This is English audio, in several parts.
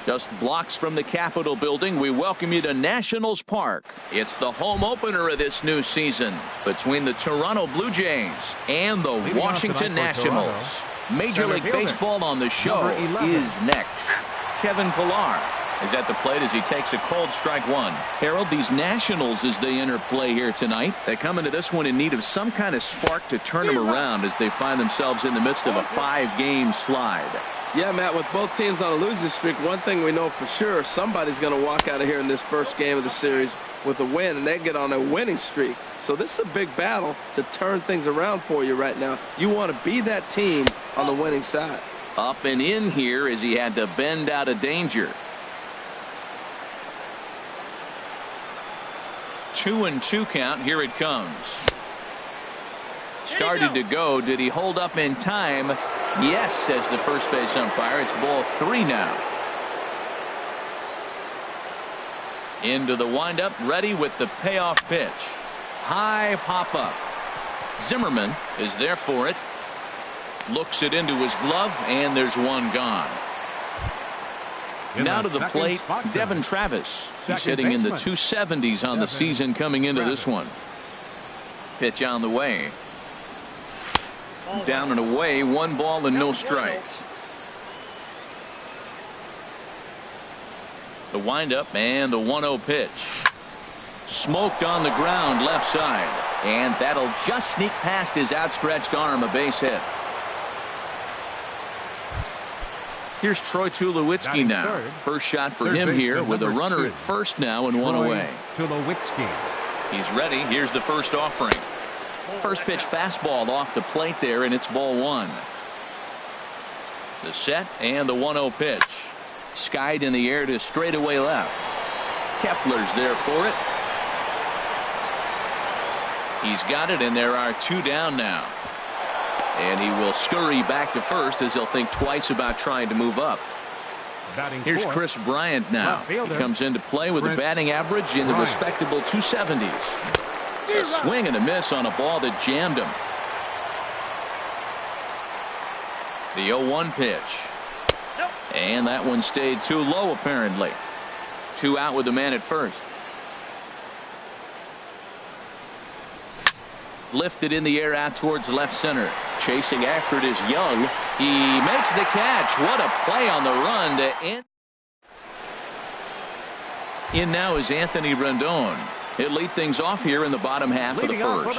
Just blocks from the Capitol building, we welcome you to Nationals Park. It's the home opener of this new season between the Toronto Blue Jays and the Washington Nationals. Major League Baseball on the show is next. Kevin Pillar is at the plate as he takes a cold strike one. Harold, these Nationals, as they enter play here tonight, they come into this one in need of some kind of spark to turn them around as they find themselves in the midst of a 5-game slide. Yeah, Matt, with both teams on a losing streak, one thing we know for sure, somebody's going to walk out of here in this first game of the series with a win, and they get on a winning streak. So this is a big battle to turn things around for you right now. You want to be that team on the winning side. Up and in here as he had to bend out of danger. 2-2 count. Here it comes. Started to go. Did he hold up in time? Yes, says the first base umpire. It's ball 3 now. Into the windup, ready with the payoff pitch. High pop up. Zimmerman is there for it. Looks it into his glove, and there's one gone. Now to the plate, Devin Travis. He's hitting in the 270s on the season coming into this one. Pitch on the way. Down and away, 1 ball and no strikes. The windup and the 1-0 pitch. Smoked on the ground left side, and that'll just sneak past his outstretched arm, a base hit. Here's Troy Tulowitzki now. First shot for him here with a runner at first now and 1 away. He's ready. Here's the first offering. First pitch fastball off the plate there, and it's ball 1. The set and the 1-0 pitch. Skied in the air to straightaway left. Kepler's there for it. He's got it, and there are 2 down now. And he will scurry back to first as he'll think twice about trying to move up. Here's Chris Bryant now. He comes into play with a batting average in the respectable 270s. A swing and a miss on a ball that jammed him. The 0-1 pitch. And that one stayed too low apparently. 2 out with the man at first. Lifted in the air out towards left center. Chasing after it is Young. He makes the catch. What a play on the run to end. In now is Anthony Rendon. He'll lead things off here in the bottom half of the first.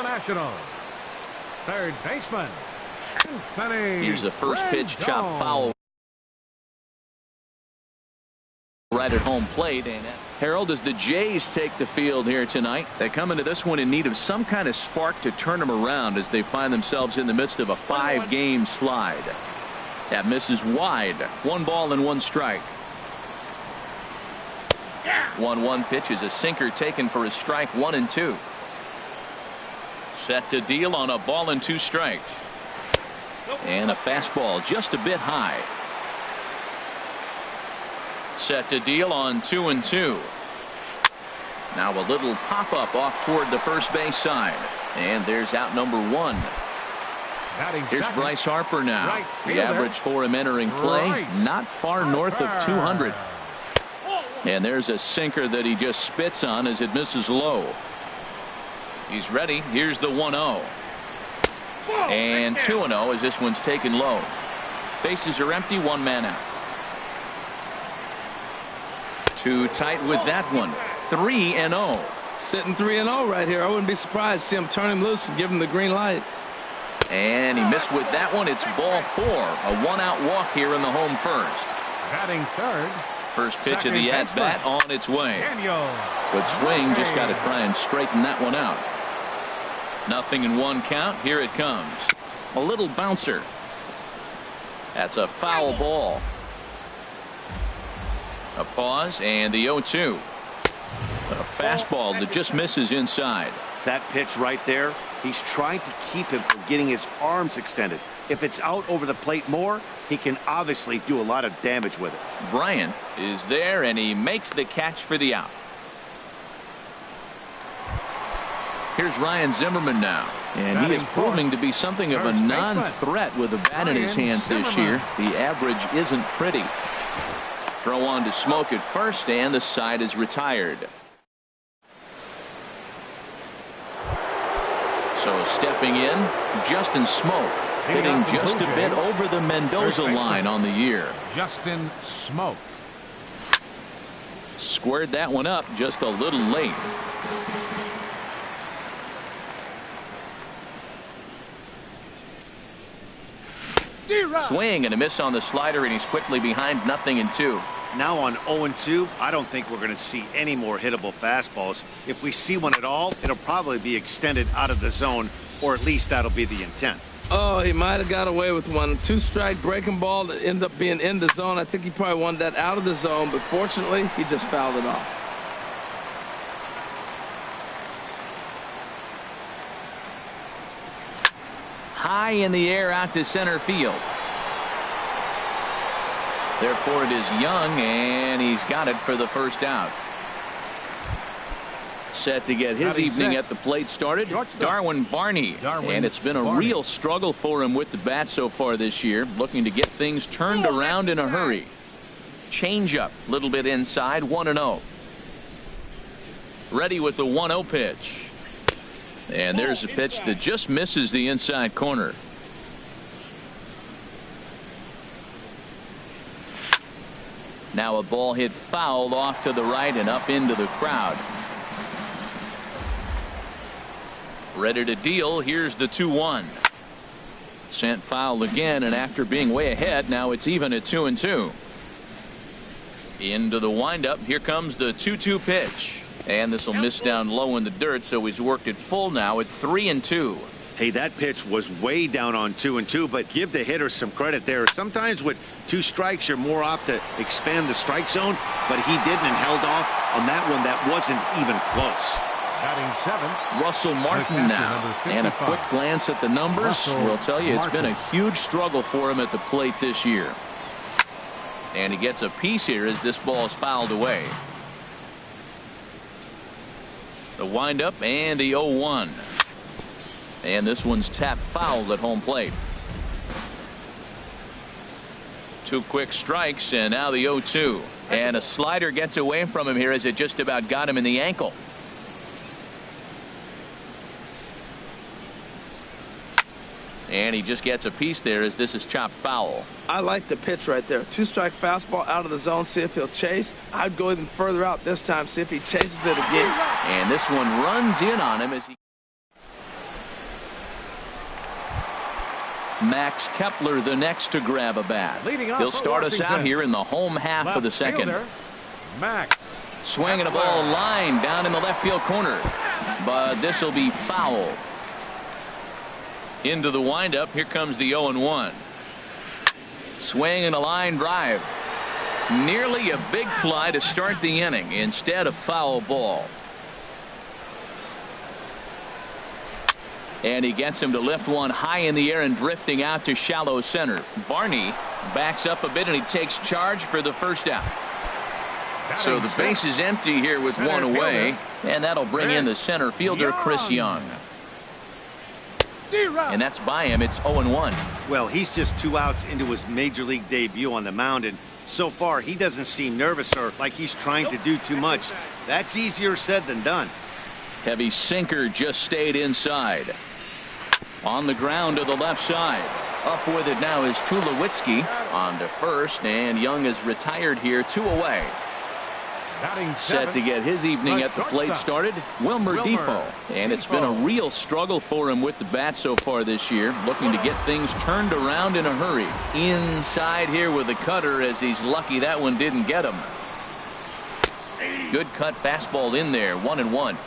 Third baseman. Here's the first pitch, chop foul right at home plate. And Harold, as the Jays take the field here tonight, they come into this one in need of some kind of spark to turn them around as they find themselves in the midst of a 5-game slide. That misses wide. 1 ball and 1 strike. 1-1 pitch is a sinker taken for a strike. 1-2. Set to deal on a ball and 2 strikes. And a fastball just a bit high. Set to deal on 2-2. Now a little pop up off toward the first base side. And there's out number 1. Here's Bryce Harper now. The average for him entering play not far north of 200. And there's a sinker that he just spits on as it misses low. He's ready. Here's the 1-0. And 2-0 as this one's taken low. Bases are empty. 1 man out. Too tight with that one. 3-0. Sitting 3-0 right here. I wouldn't be surprised to see him turn him loose and give him the green light. And he missed with that one. It's ball 4. A 1-out walk here in the home first. Batting third. First pitch of the at-bat on its way. Good swing. Just got to try and straighten that one out. 0-1 count. Here it comes. A little bouncer. That's a foul ball. A pause and the 0-2. A fastball that just misses inside. That pitch right there, he's trying to keep him from getting his arms extended. If it's out over the plate more, he can obviously do a lot of damage with it. Bryant is there, and he makes the catch for the out. Here's Ryan Zimmerman now, and he is proving to be something of a non-threat with a bat in his hands this year. The average isn't pretty. throw on to Smoke at first, and the side is retired. So stepping in, Justin Smoke, hitting just a bit over the Mendoza line on the year. Justin Smoke. Squared that one up just a little late. Swing and a miss on the slider, and he's quickly behind 0-2. Now on 0-2, I don't think we're going to see any more hittable fastballs. If we see one at all, it'll probably be extended out of the zone, or at least that'll be the intent. Oh, he might have got away with one. Two-strike breaking ball that ended up being in the zone. I think he probably wanted that out of the zone, but fortunately, he just fouled it off. High in the air out to center field. Therefore, it is Young, and he's got it for the first out. Set to get his evening at the plate started, Darwin Barney. And it's been a real struggle for him with the bat so far this year, looking to get things turned around in a hurry. Changeup, a little bit inside, 1-0. Ready with the 1-0 pitch. And there's a pitch that just misses the inside corner. Now a ball hit foul off to the right and up into the crowd. Ready to deal. Here's the 2-1. Sent foul again, and after being way ahead, now it's even at 2-2. Into the windup. Here comes the 2-2 pitch. And this will miss down low in the dirt, so he's worked it full now at 3-2. Hey, that pitch was way down on 2-2, but give the hitter some credit there. Sometimes with 2 strikes, you're more apt to expand the strike zone, but he didn't and held off on that one that wasn't even close. Batting 7. Russell Martin now. And a quick glance at the numbers will tell you it's been a huge struggle for him at the plate this year. And he gets a piece here as this ball is fouled away. The windup and the 0-1. And this one's tapped foul at home plate. 2 quick strikes, and now the 0-2. And a slider gets away from him here as it just about got him in the ankle. And he just gets a piece there as this is chopped foul. I like the pitch right there. 2-strike fastball out of the zone. See if he'll chase. I'd go even further out this time. See if he chases it again. And this one runs in on him as he. Max Kepler the next to grab a bat. He'll start us out here in the home half of the second. Max. Swinging a ball line down in the left field corner. But this will be foul. Into the windup. Here comes the 0-1. Swing and a line drive. Nearly a big fly to start the inning. Instead, a foul ball. And he gets him to lift one high in the air and drifting out to shallow center. Barney backs up a bit and he takes charge for the first out. So the base is empty here with one away, and that'll bring in the center fielder Chris Young. And that's by him. It's 0-1. Well, he's just 2 outs into his major league debut on the mound, and so far he doesn't seem nervous or like he's trying to do too much. That's easier said than done. Heavy sinker just stayed inside. On the ground to the left side. Up with it now is Tulowitzki on to first, and Young is retired here, 2 away. Set to get his evening at the plate started, Wilmer Defoe. And it's been a real struggle for him with the bat so far this year, looking to get things turned around in a hurry. Inside here with the cutter, as he's lucky that one didn't get him. Good cut fastball in there, 1-1.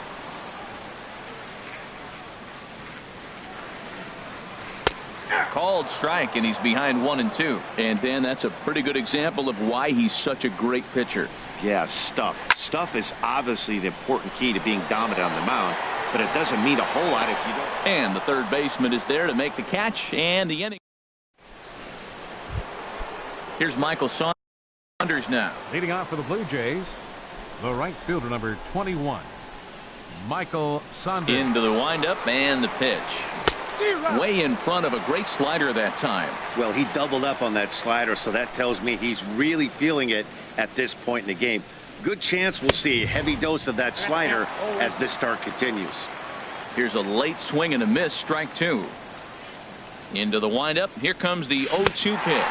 Called strike, and he's behind 1-2. And Dan, that's a pretty good example of why he's such a great pitcher. Yeah, stuff. Stuff is obviously the important key to being dominant on the mound, but it doesn't mean a whole lot if you don't. And the third baseman is there to make the catch, and the inning. Here's Michael Saunders now. Leading off for the Blue Jays, the right fielder, number 21, Michael Saunders. Into the windup and the pitch. Way in front of a great slider that time. Well, he doubled up on that slider, so that tells me he's really feeling it at this point in the game. Good chance we'll see a heavy dose of that slider as this start continues. Here's a late swing and a miss, strike two. Into the windup. Here comes the 0-2 pitch.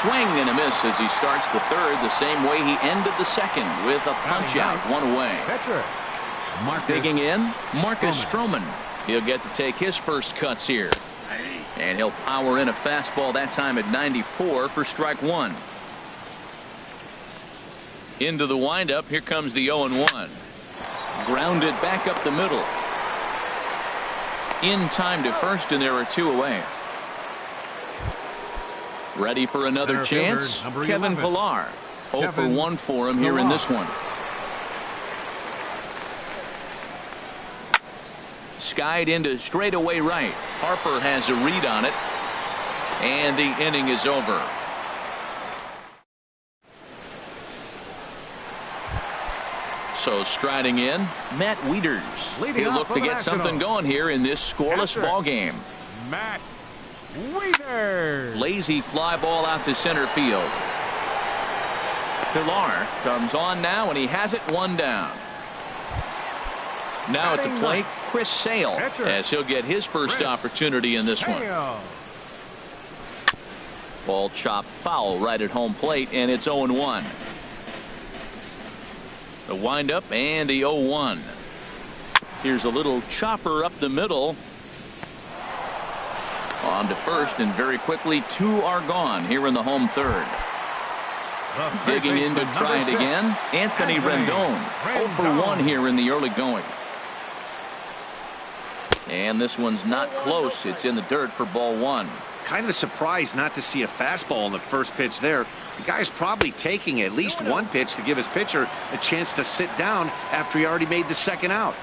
Swing and a miss as he starts the third the same way he ended the second with a punch out, one away. Digging in, Marcus Stroman. He'll get to take his first cuts here. And he'll power in a fastball that time at 94 for strike one. Into the windup. Here comes the 0-1. Grounded back up the middle. In time to first, and there are two away. Ready for another chance. Kevin Pillar. 0 for 1 for him here in this one. Skied into straightaway right. Harper has a read on it. And the inning is over. So striding in, Matt Wieters. He'll look to get something going here in this scoreless ball game. Matt Wieters. Lazy fly ball out to center field. Pillar comes on now, and he has it one down. Now at the plate, Chris Sale, as he'll get his first opportunity in this one. Ball chopped foul right at home plate, and it's 0-1. The windup and the 0-1. Here's a little chopper up the middle. On to first, and very quickly two are gone here in the home third. Digging in to try it again, Anthony Rendon. 0 for 1 here in the early going. And this one's not close. It's in the dirt for ball one. Kind of surprised not to see a fastball on the first pitch there. The guy's probably taking at least one pitch to give his pitcher a chance to sit down after he already made the second out.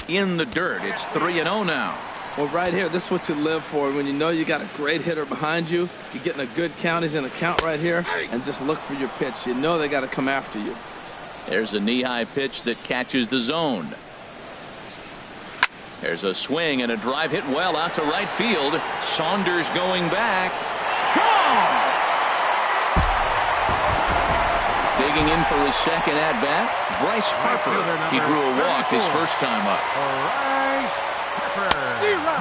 In the dirt. It's 3-0 now. Well, right here, this is what you live for. When you know you got a great hitter behind you, you're getting a good count. He's in a count right here, and just look for your pitch. You know they got to come after you. There's a knee-high pitch that catches the zone. There's a swing and a drive hit well out to right field. Saunders going back. Gone! Digging in for his second at-bat, Bryce Harper. He drew a walk his first time up.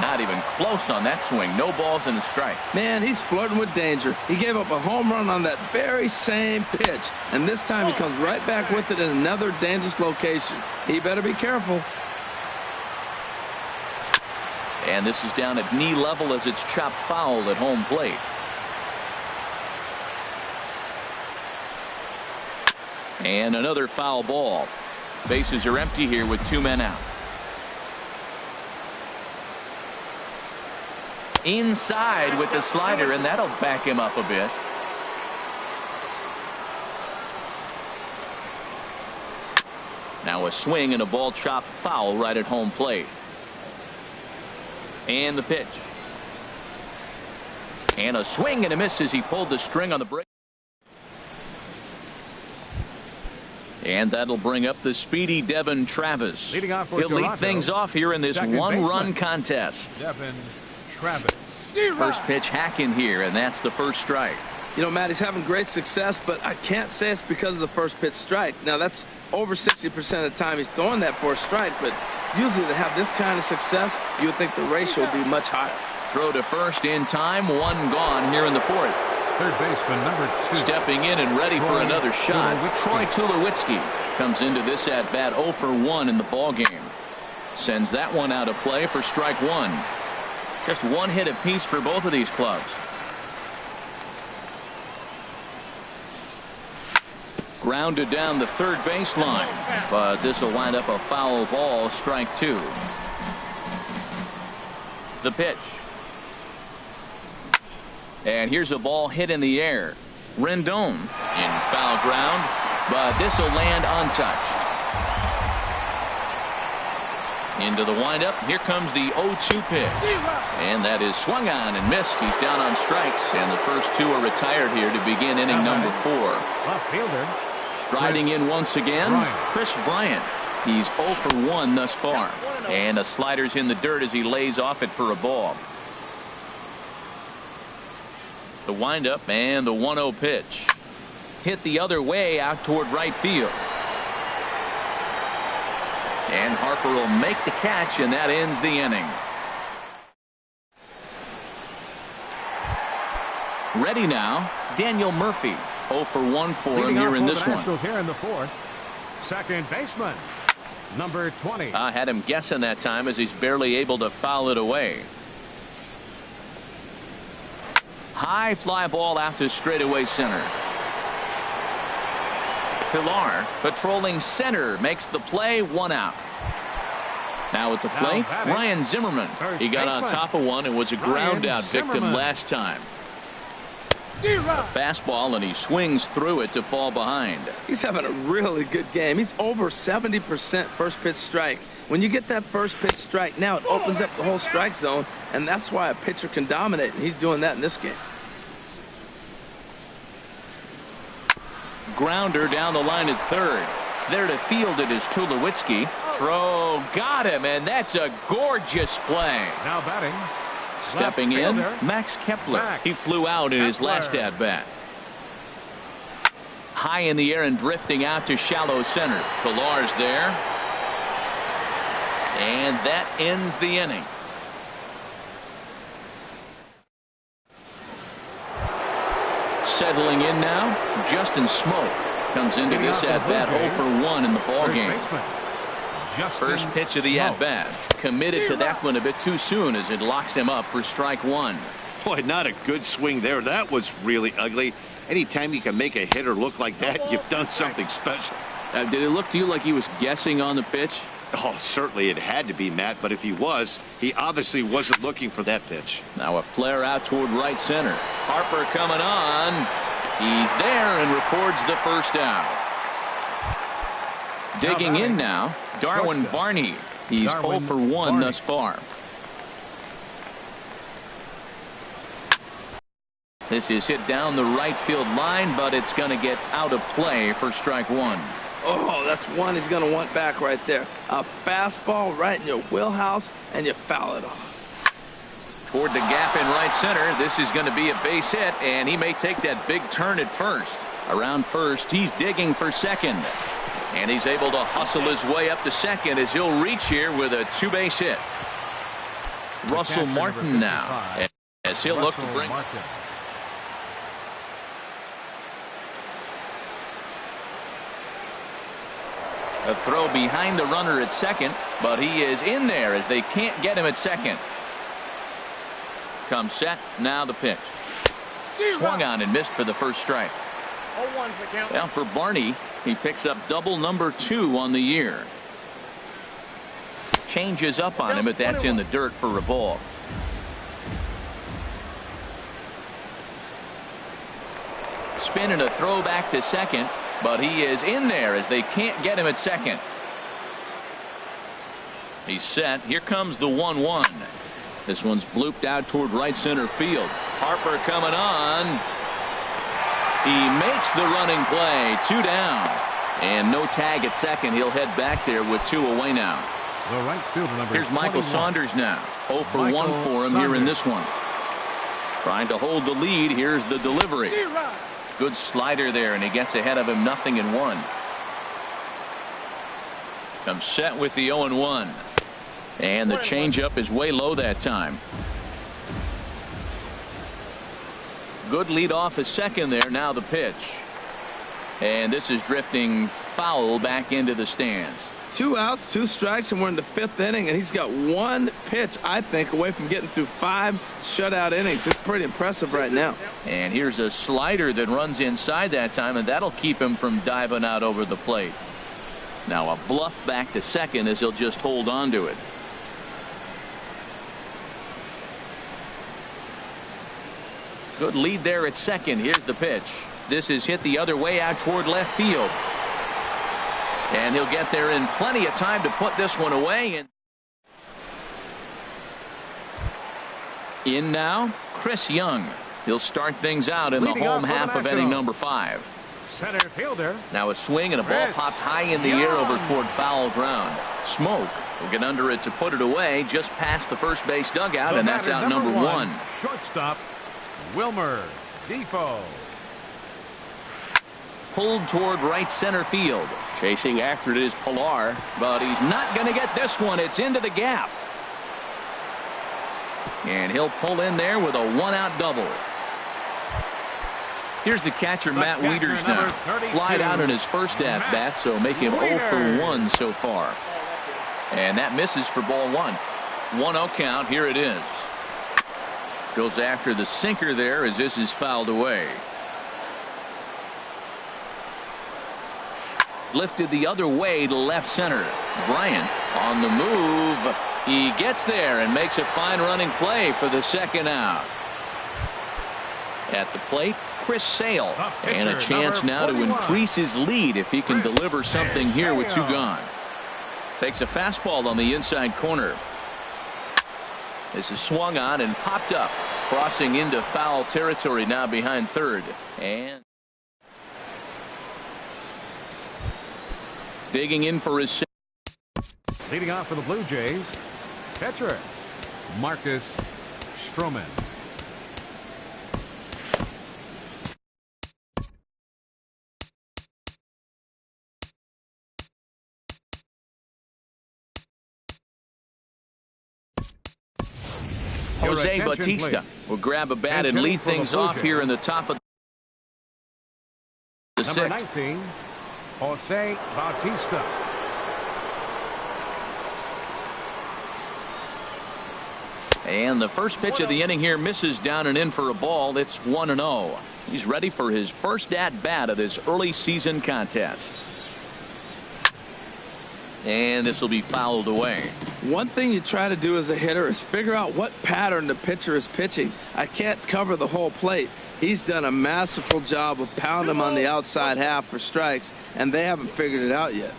Not even close on that swing. No balls and a strike. Man, he's flirting with danger. He gave up a home run on that very same pitch, and this time he comes right back with it in another dangerous location. He better be careful. And this is down at knee level as it's chopped foul at home plate. And another foul ball. Bases are empty here with two men out. Inside with the slider, and that'll back him up a bit. Now a swing and a ball chopped foul right at home plate. And the pitch. And a swing and a miss as he pulled the string on the break. And that'll bring up the speedy Devin Travis. He'll lead things off here in this one-run contest. Devin Travis. First pitch hack in here, and that's the first strike. You know, Matt, he's having great success, but I can't say it's because of the first pitch strike. Now, that's over 60% of the time he's throwing that for a strike, but usually to have this kind of success, you would think the ratio would be much higher. Throw to first in time, one gone here in the fourth. Third baseman number 2. Stepping in and ready for another shot. Troy Tulowitzki comes into this at bat 0 for 1 in the ball game. Sends that one out of play for strike one. Just one hit apiece for both of these clubs. Grounded down the third baseline, but this will wind up a foul ball, strike two. The pitch. And here's a ball hit in the air. Rendon in foul ground, but this will land untouched. Into the windup. Here comes the 0-2 pitch. And that is swung on and missed. He's down on strikes, and the first two are retired here to begin inning number 4. Left fielder. Striding in once again, Chris Bryant. He's 0 for 1 thus far. And a slider's in the dirt as he lays off it for a ball. The windup and the 1-0 pitch. Hit the other way out toward right field. And Harper will make the catch, and that ends the inning. Ready now, Daniel Murphy. 0 for 1 for him here in this one. Here in the fourth. Second baseman, number 20. I had him guessing that time as he's barely able to foul it away. High fly ball out to straightaway center. Pilar patrolling center makes the play, 1 out. Now at the plate, Ryan Zimmerman. He got on top of one and was a ground out victim last time. A fastball, and he swings through it to fall behind. He's having a really good game. He's over 70% first pitch strike. When you get that first pitch strike, now it opens up the whole strike zone, and that's why a pitcher can dominate, and he's doing that in this game. Grounder down the line at third. There to field it is Tulowitzki. Throw got him, and that's a gorgeous play. Now batting. Stepping in, Max Kepler. He flew out in his last at bat. High in the air and drifting out to shallow center. Pilar's there. And that ends the inning. Settling in now, Justin Smoke comes into this at bat 0 for 1 in the ball game. First pitch of the at bat. Committed to that one a bit too soon as it locks him up for strike 1. Boy, not a good swing there. That was really ugly. Anytime you can make a hitter look like that, you've done something special. Did it look to you like he was guessing on the pitch? Oh, certainly it had to be, Matt, but if he was, he obviously wasn't looking for that pitch. Now a flare out toward right center. Harper coming on. He's there and records the first out. Digging in now, Darwin Barney. He's 0 for 1 thus far. This is hit down the right field line, but it's going to get out of play for strike 1. Oh, that's one he's going to want back right there. A fastball right in your wheelhouse, and you foul it off. Toward the gap in right center. This is going to be a base hit, and he may take that big turn at first. Around first, he's digging for second. And he's able to hustle his way up to second as he'll reach here with a 2-base hit. Russell Martin now as he'll look to bring. A throw behind the runner at second, but he is in there as they can't get him at second. Comes set, now the pitch. Swung on and missed for the first strike. Well, for Barney, he picks up double number 2 on the year. Changes up on him, but that's in the dirt for a ball. Spinning a throw back to second, but he is in there as they can't get him at second. He's set. Here comes the 1-1. This one's blooped out toward right center field. Harper coming on. He makes the running play. 2 down. And no tag at second. He'll head back there with 2 away now. The right fielder number Here's Michael 21. Saunders now. 0 for 1 for him here in this one. Trying to hold the lead. Here's the delivery. Good slider there, and he gets ahead of him 0-1. Comes set with the 0-1. And the changeup is way low that time. Good lead off a second there. Now the pitch. And this is drifting foul back into the stands. 2 outs, 2 strikes, and we're in the 5th inning, and he's got 1 pitch, I think, away from getting through 5 shutout innings. It's pretty impressive right now. And here's a slider that runs inside that time, and that'll keep him from diving out over the plate. Now a bluff back to second as he'll just hold on to it. Good lead there at second. Here's the pitch. This is hit the other way out toward left field. And he'll get there in plenty of time to put this one away. And in now, Chris Young. He'll start things out in the home half of inning number 5. center fielder. Now a swing and a ball popped high in the air over toward foul ground. Smoke will get under it to put it away just past the first base dugout, and that's out number one. Shortstop Wilmer Defoe. Pulled toward right center field. Chasing after it is Pilar, but he's not going to get this one. It's into the gap. And he'll pull in there with a one-out double. Here's the catcher, Matt Wieters now. Flied out in his first at-bat, so make him 0 for 1 so far. And that misses for ball one. 1-0 count. Here it is. Goes after the sinker there as this is fouled away. Lifted the other way to left center. Bryant on the move. He gets there and makes a fine running play for the second out. At the plate, Chris Sale, and a chance now to increase his lead if he can deliver something here with two gone. Takes a fastball on the inside corner. This is swung on and popped up, crossing into foul territory now behind third. And digging in for his. Leading off for the Blue Jays, catcher Marcus Stroman. Jose Bautista will grab a bat and lead things off here in the top of the Number sixth. 19, Jose Bautista. And the first pitch of the inning here misses down and in for a ball. It's 1-0. He's ready for his first at bat of this early season contest. And this will be fouled away. One thing you try to do as a hitter is figure out what pattern the pitcher is pitching. I can't cover the whole plate. He's done a masterful job of pounding him on the outside half for strikes, and they haven't figured it out yet.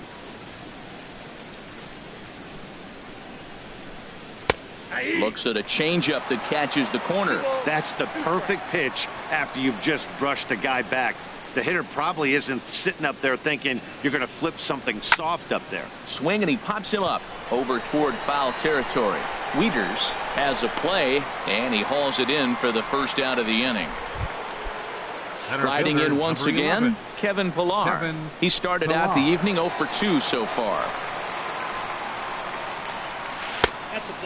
Looks at a changeup that catches the corner. That's the perfect pitch after you've just brushed a guy back. The hitter probably isn't sitting up there thinking you're going to flip something soft up there. Swing, and he pops him up over toward foul territory. Wieters has a play, and he hauls it in for the first out of the inning. Riding in once again, Kevin Pilar. He started out the evening 0 for 2 so far.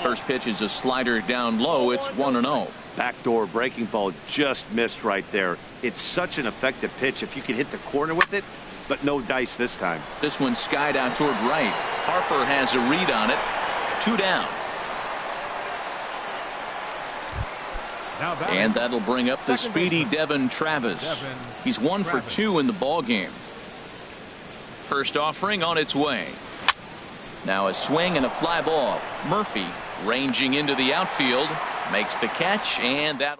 First pitch is a slider down low. It's 1-0. Backdoor breaking ball just missed right there. It's such an effective pitch if you can hit the corner with it, but no dice this time. This one skied out toward right. Harper has a read on it. 2 down. And that'll bring up the speedy Devin Travis. He's 1 for 2 in the ball game. First offering on its way. Now a swing and a fly ball. Murphy ranging into the outfield, makes the catch, and that.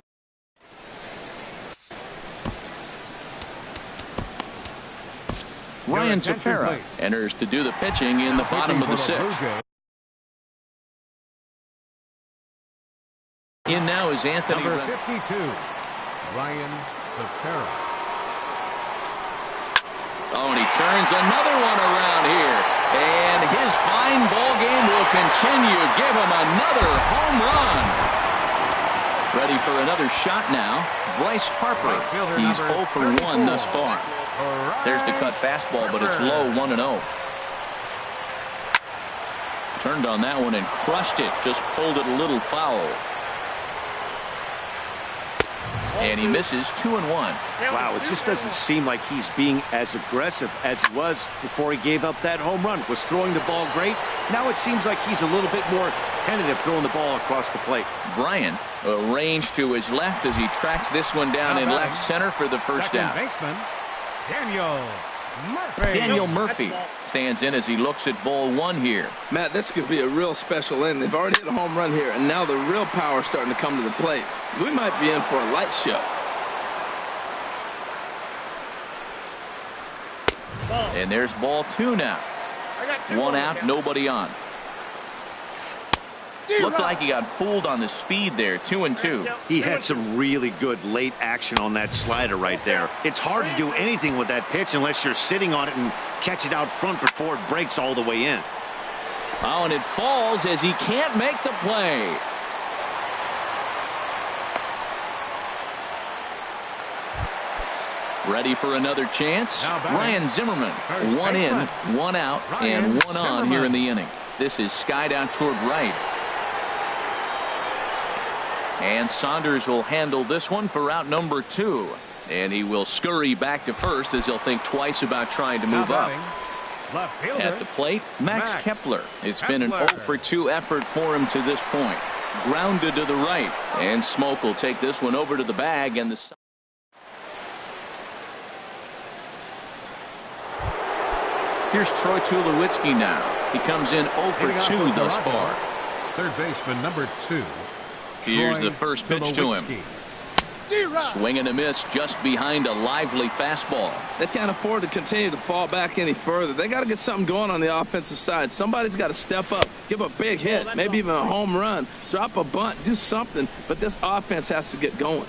Ryan Tepera enters to do the pitching in the bottom of the sixth. In now is Anthony. Number 52, Ryan Tepera. Oh, and he turns another one around here. And his fine ball game will continue. Give him another home run. Ready for another shot now. Bryce Harper. He's 0 for 1 thus far. There's the cut fastball, but it's low, 1-0. Turned on that one and crushed it. Just pulled it a little foul. And he misses 2-1. Wow, it just doesn't seem like he's being as aggressive as he was before he gave up that home run. Was throwing the ball great. Now it seems like he's a little bit more tentative throwing the ball across the plate. Bryant arranged to his left as he tracks this one down in left center for the first out. Baseman, Daniel Murphy stands in as he looks at ball one here. Matt, this could be a real special inning. They've already hit a home run here, and now the real power is starting to come to the plate. We might be in for a light show. And there's ball 2 now. 1 out, nobody on. Looked like he got fooled on the speed there. 2-2. He had some really good late action on that slider right there. It's hard to do anything with that pitch unless you're sitting on it and catch it out front before it breaks all the way in. Oh, and it falls as he can't make the play. Ready for another chance. Ryan Zimmerman. One in, one out, and one on here in the inning. This is skied out toward right. And Saunders will handle this one for out number 2. And he will scurry back to first as he'll think twice about trying to move up. At the plate, Max Kepler. It's been an 0 for 2 effort for him to this point. Grounded to the right. And Smoke will take this one over to the bag. And the here's Troy Tulowitzki now. He comes in 0 for 2 thus far. Third baseman number 2. Here's the first pitch to him. Swing and a miss just behind a lively fastball. They can't afford to continue to fall back any further. They got to get something going on the offensive side. Somebody's got to step up, give a big hit, maybe even a home run, drop a bunt, do something. But this offense has to get going.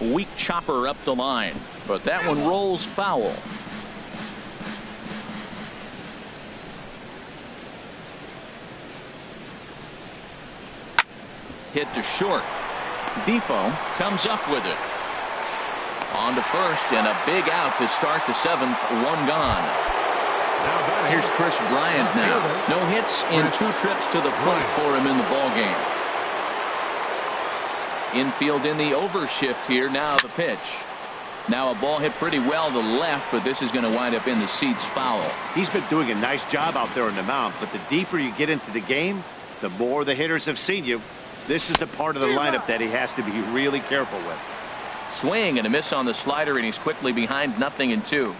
Weak chopper up the line, but that one rolls foul. Hit to short. Defoe comes up with it. On to first and a big out to start the 7th. One gone. Here's Chris Bryant now. No hits in 2 trips to the plate for him in the ballgame. Infield in the overshift here. Now the pitch. Now a ball hit pretty well to the left, but this is going to wind up in the seats foul. He's been doing a nice job out there on the mound, but the deeper you get into the game, the more the hitters have seen you. This is the part of the lineup that he has to be really careful with. Swing and a miss on the slider, and he's quickly behind 0-2.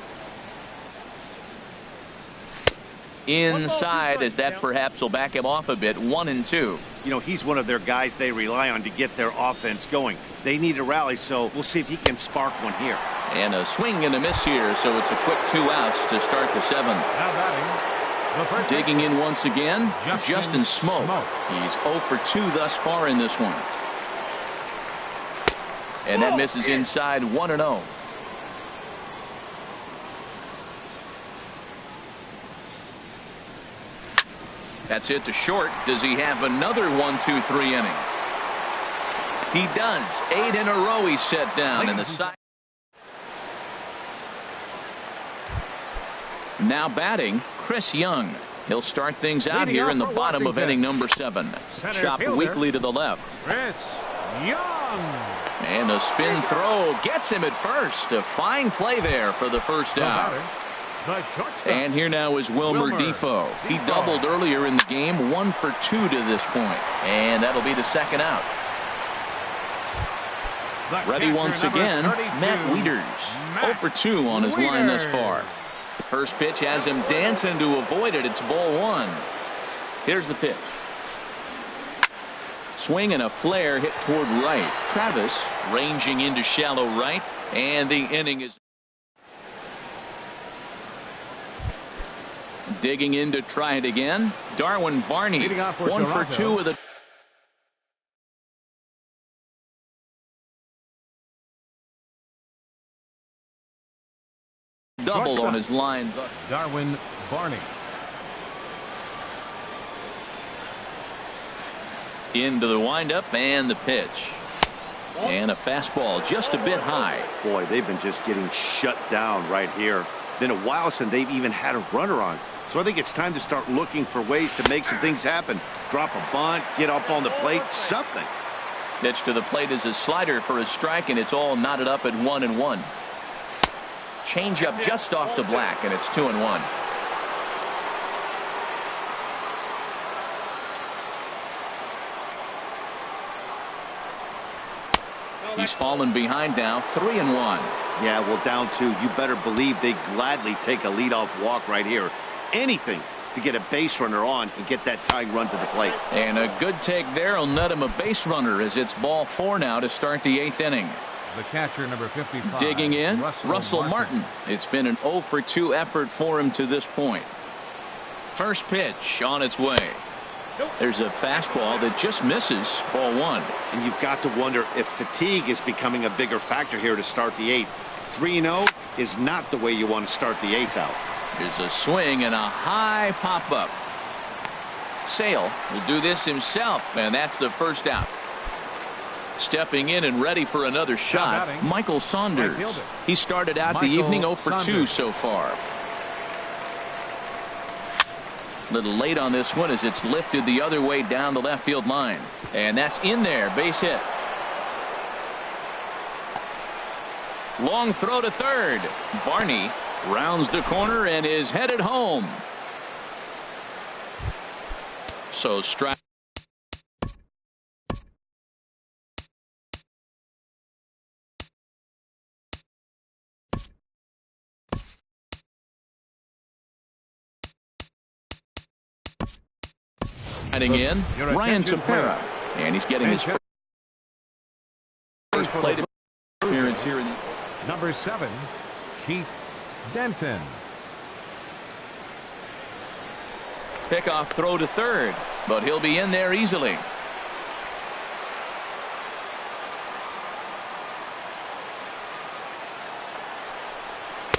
Inside, as that perhaps will back him off a bit. 1-2. You know, he's one of their guys they rely on to get their offense going. They need a rally, so we'll see if he can spark one here. And a swing and a miss here, so it's a quick 2 outs to start the 7th. Now batting. Digging in once again, Justin Smoke. He's 0 for 2 thus far in this one. And that misses inside. 1-0. That's it to short. Does he have another 1-2-3 inning? He does. 8 in a row he's set down in the side. Now batting, Chris Young. He'll start things out here in the bottom of inning number 7. Chop weakly to the left. Chris Young. And a spin throw gets him at first. A fine play there for the first out. And here now is Wilmer Defoe. He doubled earlier in the game. 1 for 2 to this point. And that'll be the second out. Ready once again, Matt Wieters. 0 for 2 on his line thus far. First pitch has him dancing to avoid it. It's ball 1. Here's the pitch. Swing and a flare hit toward right. Travis ranging into shallow right, and the inning is digging in to try it again. Darwin Barney 1 for 2 with a double on his line. Darwin Barney. Into the windup and the pitch. And a fastball just a bit high. Boy, they've been just getting shut down right here. Been a while since they've even had a runner on. So I think it's time to start looking for ways to make some things happen. Drop a bunt, get up on the plate, something. Pitch to the plate is a slider for a strike, and it's all knotted up at 1-1. Changeup just off the black, and it's 2-1. He's fallen behind now, 3-1. Yeah, well, down 2. You better believe they gladly take a leadoff walk right here. Anything to get a base runner on and get that tying run to the plate. And a good take there will net him a base runner as it's ball 4 now to start the 8th inning. The catcher, number 55. Digging in, Russell Martin. It's been an 0 for 2 effort for him to this point. First pitch on its way. There's a fastball that just misses. Ball one. And you've got to wonder if fatigue is becoming a bigger factor here to start the eighth. 3-0 is not the way you want to start the eighth out. There's a swing and a high pop up. Sale will do this himself, and that's the first out. Stepping in and ready for another shot, Michael Saunders. He started out the evening 0 for 2 so far. Little late on this one as it's lifted the other way down the left field line. And that's in there. Base hit. Long throw to third. Barney rounds the corner and is headed home. So strike. Heading in, Ryan Tepera, and he's getting his first plate appearance here. Number 7, Keith Denton. Pickoff throw to third, but he'll be in there easily.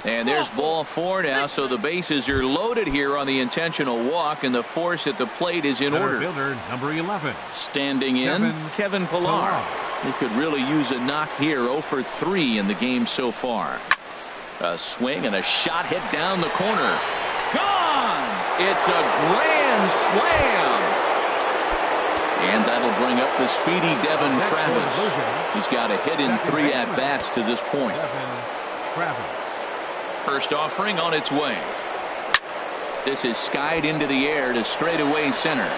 And there's ball 4 now, so the bases are loaded here on the intentional walk, and the force at the plate is in order. Fielder, number 11. Standing in, Kevin Pillar. He could really use a knock here. 0 for 3 in the game so far. A swing and a shot hit down the corner. Gone! It's a grand slam! And that'll bring up the speedy Devin Travis. He's got a hit in 3 at-bats to this point. First offering on its way. This is skied into the air to straightaway center.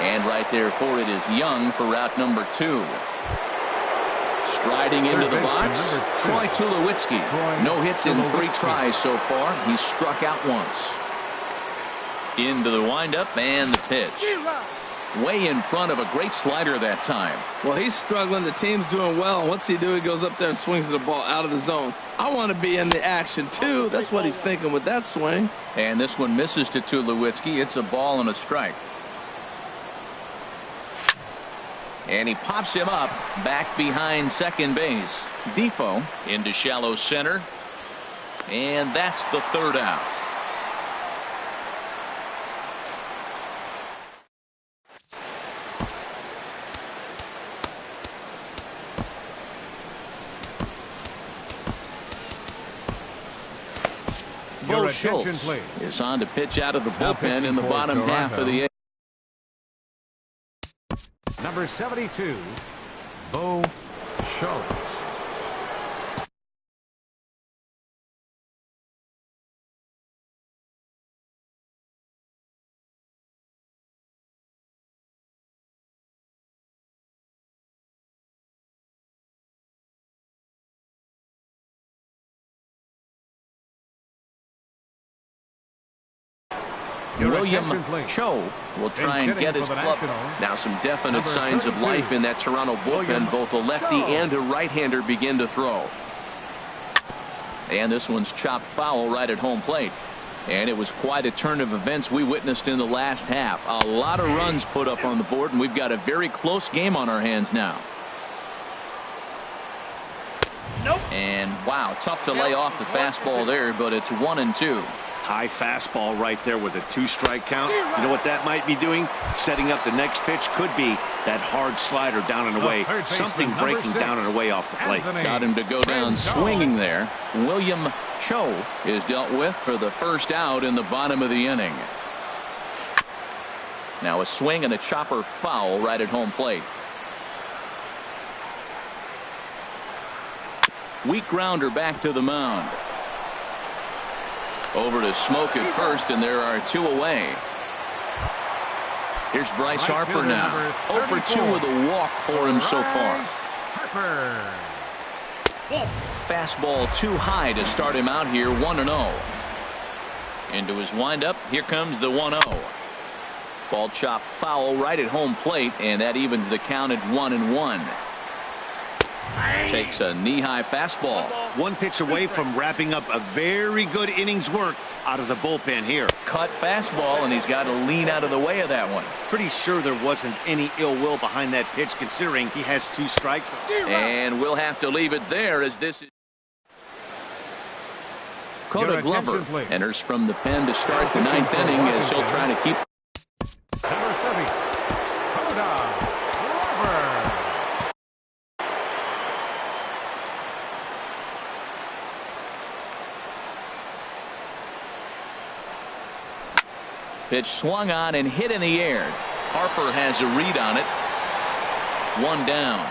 And right there for it is Young for route number 2. Striding into the box, Troy Tulowitzki. No hits in 3 tries so far. He's struck out once. Into the windup and the pitch. Way in front of a great slider that time. Well, he's struggling. The team's doing well. What's he do? He goes up there and swings the ball out of the zone. I want to be in the action, too. That's what he's thinking with that swing. And this one misses to Tulowitzki. It's a ball and a strike. And he pops him up back behind second base. Defoe into shallow center. And that's the third out. Bo Schultz is on to pitch out of the bullpen in the bottom half of the eighth. Number 72, Bo Schultz. William Cho will try and get his club. Now some definite signs of life in that Toronto bullpen. Both a lefty and a right-hander begin to throw. And this one's chopped foul right at home plate. And it was quite a turn of events we witnessed in the last half. A lot of runs put up on the board, and we've got a very close game on our hands now. And wow, tough to lay off the fastball there, but it's 1-2. High fastball right there with a 2-strike count. You know what that might be doing? Setting up the next pitch. Could be that hard slider down and away. Something breaking down and away off the plate. Got him to go down swinging there. William Cho is dealt with for the first out in the bottom of the inning. Now a swing and a chopper foul right at home plate. Weak grounder back to the mound. Over to Smoke at first, and there are 2 away. Here's Bryce Harper now. 0 for 2 with a walk for him so far. Fastball too high to start him out here. 1-0. Into his windup. Here comes the 1-0. Ball chopped foul right at home plate, and that evens the count at 1-1. Takes a knee-high fastball. One pitch away from wrapping up a very good innings work out of the bullpen here. Cut fastball, and he's got to lean out of the way of that one. Pretty sure there wasn't any ill will behind that pitch, considering he has 2 strikes. And we'll have to leave it there, as this is Coda Glover enters from the pen to start the 9th inning, as he'll try to keep. Number 30, Coda Glover. Pitch swung on and hit in the air. Harper has a read on it. 1 down.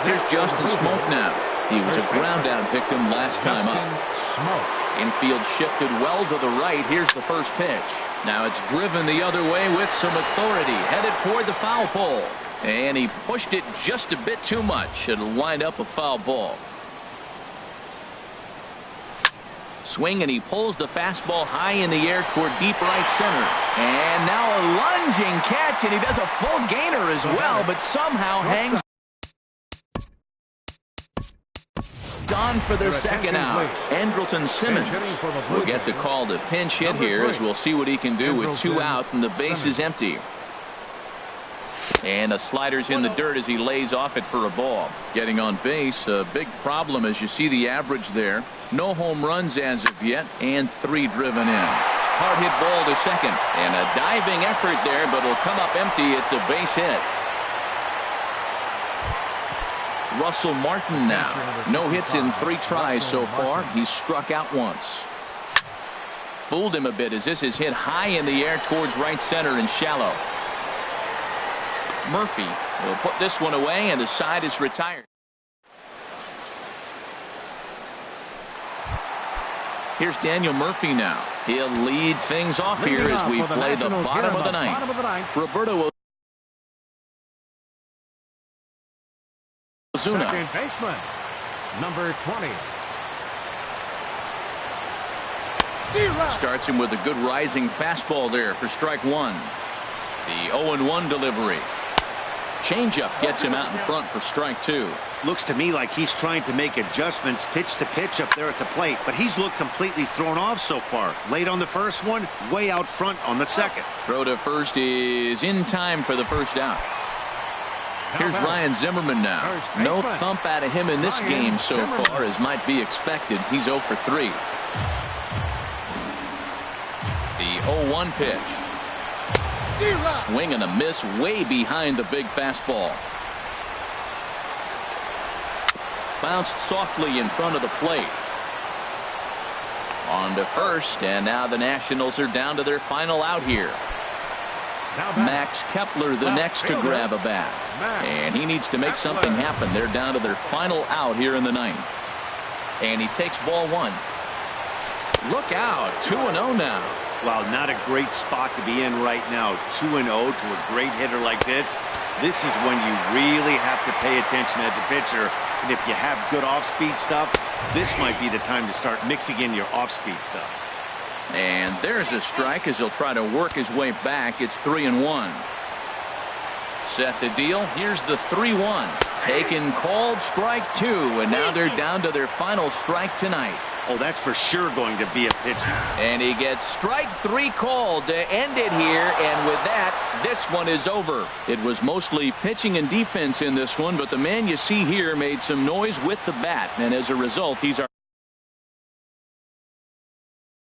Here's Justin Smoke now. He was a ground out victim last time up. Infield shifted well to the right. Here's the first pitch. Now it's driven the other way with some authority, headed toward the foul pole. And he pushed it just a bit too much. It'll wind up a foul ball. Swing, and he pulls the fastball high in the air toward deep right center. And now a lunging catch, and he does a full gainer as well, but somehow hangs on for the second out. Andrelton Simmons will get the call to pinch hit here, as we'll see what he can do with 2 out and the base is empty. And a slider's in the dirt as he lays off it for a ball. Getting on base, a big problem as you see the average there. No home runs as of yet, and 3 driven in. Hard hit ball to second, and a diving effort there, but it'll come up empty. It's a base hit. Russell Martin now. No hits in 3 tries so far. He's struck out once. Fooled him a bit as this is hit high in the air towards right center and shallow. Murphy will put this one away, and the side is retired. Here's Daniel Murphy now. He'll lead things off here as we play the bottom of the 9th. Roberto Ozuna. Second baseman, number 20. Starts him with a good rising fastball there for strike 1. The 0-1 delivery. Changeup gets him out in front for strike 2. Looks to me like he's trying to make adjustments pitch to pitch up there at the plate, but he's looked completely thrown off so far. Late on the first one, way out front on the second. Throw to first is in time for the first out. Here's Ryan Zimmerman now. No thump out of him in this game so far, as might be expected. He's 0 for 3. The 0-1 pitch. Swing and a miss way behind the big fastball. Bounced softly in front of the plate. On to first, and now the Nationals are down to their final out here. Max Kepler the next to grab a bat. And he needs to make something happen. They're down to their final out here in the 9th. And he takes ball 1. Look out, 2-0 now. Wow, not a great spot to be in right now. 2-0 to a great hitter like this. This is when you really have to pay attention as a pitcher. And if you have good off-speed stuff, this might be the time to start mixing in your off-speed stuff. And there's a strike as he'll try to work his way back. It's 3-1. Set to deal. Here's the 3-1. Taken, called, strike 2. And now they're down to their final strike tonight. Oh, that's for sure going to be a pitch. And he gets strike 3 called to end it here. And with that, this one is over. It was mostly pitching and defense in this one, but the man you see here made some noise with the bat. And as a result, he's our